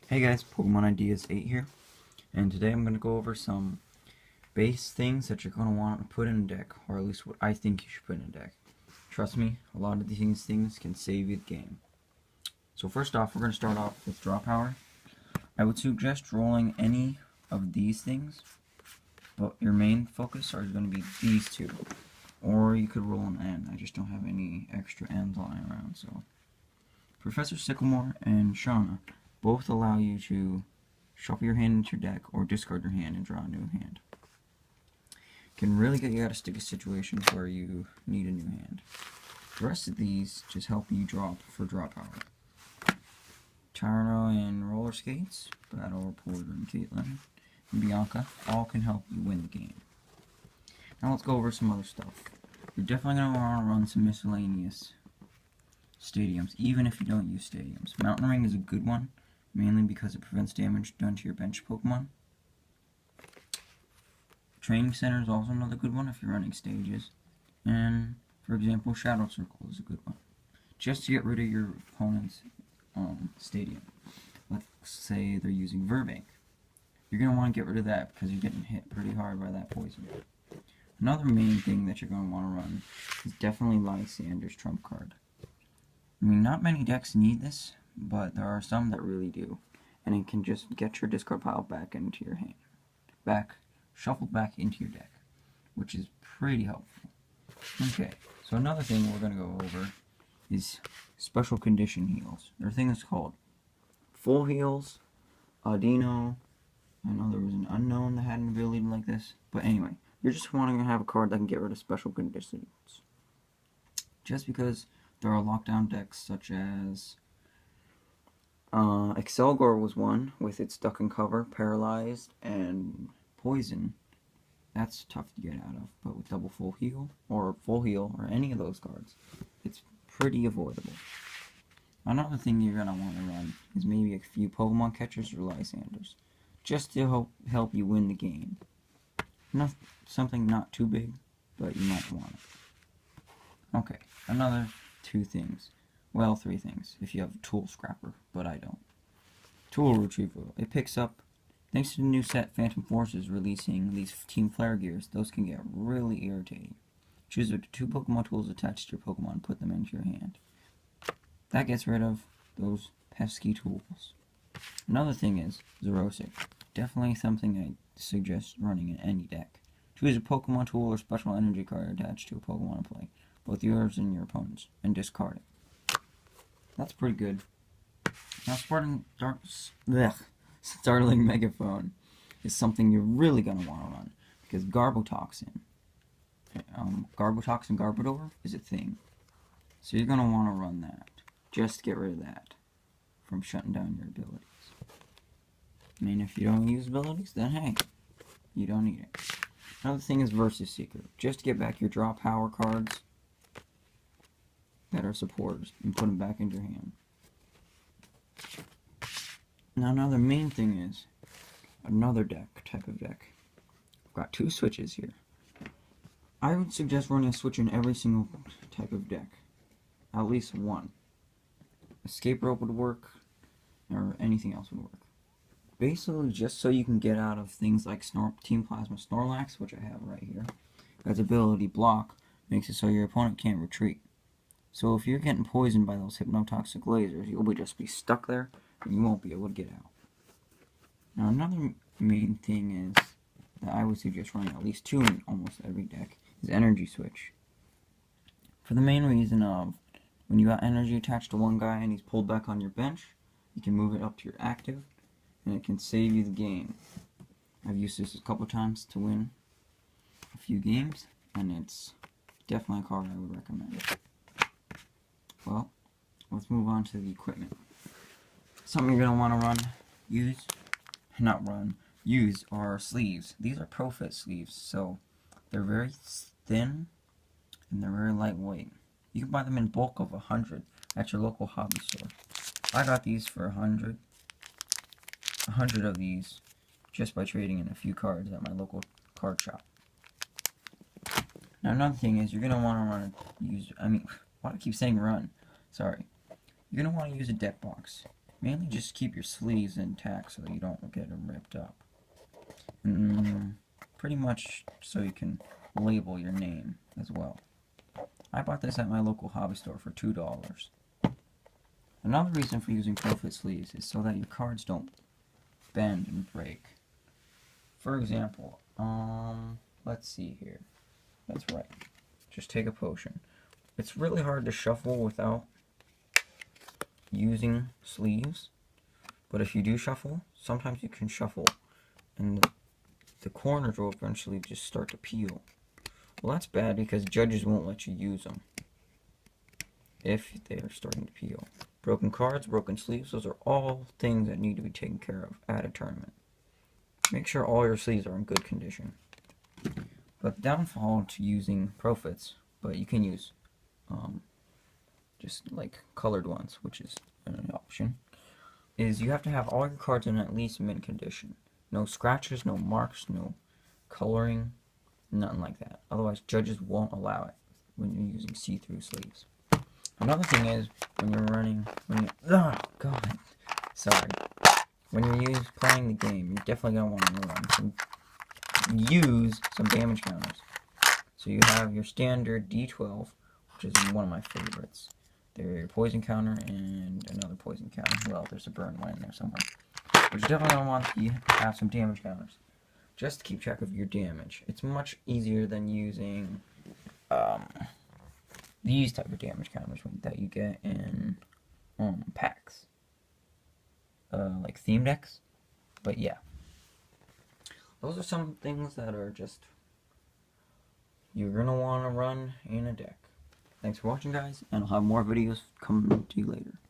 Hey guys, Pokemon Ideas 8 here, and today I'm going to go over some base things that you're going to want to put in a deck, or at least what I think you should put in a deck. Trust me, a lot of these things can save you the game. So first off, we're going to start off with draw power. I would suggest rolling any of these things, but your main focus are going to be these two. Or you could roll an N, I just don't have any extra N's lying around, so. Professor Sycamore and Shauna both allow you to shuffle your hand into your deck or discard your hand and draw a new hand. Can really get you out of sticky situations where you need a new hand. The rest of these just help you draw power. Taro and Roller Skates, Battle Reporter and Caitlin, and Bianca all can help you win the game. Now let's go over some other stuff. You're definitely going to want to run some miscellaneous stadiums, even if you don't use stadiums. Mountain Ring is a good one, mainly because it prevents damage done to your bench Pokemon. Training Center is also another good one if you're running stages. And, for example, Shadow Circle is a good one. Just to get rid of your opponent's stadium. Let's say they're using Verbank. You're going to want to get rid of that because you're getting hit pretty hard by that poison. Another main thing that you're going to want to run is definitely Lysander's trump card. I mean, not many decks need this, but there are some that really do. And it can just get your discard pile back into your hand. Shuffled back into your deck, which is pretty helpful. Okay, so another thing we're going to go over is special condition heals. There are things called full heals, Audino. I know there was an unknown that had an ability like this. But anyway, you're just wanting to have a card that can get rid of special conditions. Just because there are lockdown decks such as Excelgor was one with its Duck and Cover, Paralyzed, and Poison. That's tough to get out of, but with double full heal or any of those cards, it's pretty avoidable. Another thing you're gonna want to run is maybe a few Pokemon catchers or Lysanders, just to help you win the game. Something not too big, but you might want it. Okay, another two things. Well, three things, if you have a Tool Scrapper, but I don't. Tool Retrieval. It picks up, thanks to the new set Phantom Forces releasing these Team Flare gears, those can get really irritating. Choose the two Pokemon tools attached to your Pokemon and put them into your hand. That gets rid of those pesky tools. Another thing is Xerosic. Definitely something I suggest running in any deck. Choose a Pokemon tool or special energy card attached to a Pokemon in play, both yours and your opponent's, and discard it. That's pretty good. Now, Startling Megaphone is something you're really going to want to run, because Garbotoxin, Garbodor is a thing. So you're going to want to run that, just to get rid of that from shutting down your abilities. I mean, if you don't use abilities, then hey, you don't need it. Another thing is Versus Seeker, just to get back your draw power cards that are supporters and put them back into your hand. Now another main thing is another type of deck. I've got two switches here. I would suggest running a switch in every single type of deck. At least one. Escape Rope would work, or anything else would work. Basically just so you can get out of things like Team Plasma Snorlax, which I have right here. Its ability Block makes it so your opponent can't retreat. So if you're getting poisoned by those hypnotoxic lasers, you'll just be stuck there, and you won't be able to get out. Now another main thing is that I would suggest running at least two in almost every deck is Energy Switch. For the main reason of, when you got energy attached to one guy and he's pulled back on your bench, you can move it up to your active, and it can save you the game. I've used this a couple times to win a few games, and it's definitely a card I would recommend. Well, let's move on to the equipment. Something you're going to want to use are sleeves. These are ProFit sleeves, so they're very thin and they're very lightweight. You can buy them in bulk of 100 at your local hobby store. I got these for 100 of these just by trading in a few cards at my local card shop. Now another thing is you're going to want to why do I keep saying run? Sorry. You're going to want to use a deck box. mainly just keep your sleeves intact so that you don't get them ripped up. And pretty much so you can label your name as well. I bought this at my local hobby store for $2. Another reason for using Profit sleeves is so that your cards don't bend and break. For example, let's see here. That's right. Just take a potion. It's really hard to shuffle without using sleeves, but if you do shuffle, sometimes you can shuffle and the corners will eventually just start to peel. Well, that's bad because judges won't let you use them if they are starting to peel. Broken cards, broken sleeves, those are all things that need to be taken care of at a tournament. Make sure all your sleeves are in good condition. But downfall to using Profits, but you can use just like colored ones, which is an option, is you have to have all your cards in at least mint condition. No scratches, no marks, no coloring, nothing like that. Otherwise, judges won't allow it when you're using see-through sleeves. Another thing is when you're running, oh god, sorry. When you're playing the game, you're definitely gonna want to use some damage counters. So you have your standard D12, which is one of my favorites. There's your poison counter and another poison counter. Well, there's a burn one in there somewhere. But you're definitely gonna want to have some damage counters, just to keep track of your damage. It's much easier than using these type of damage counters that you get in packs, like theme decks. But yeah, those are some things that are just you're gonna want to run in a deck. Thanks for watching, guys, and I'll have more videos coming to you later.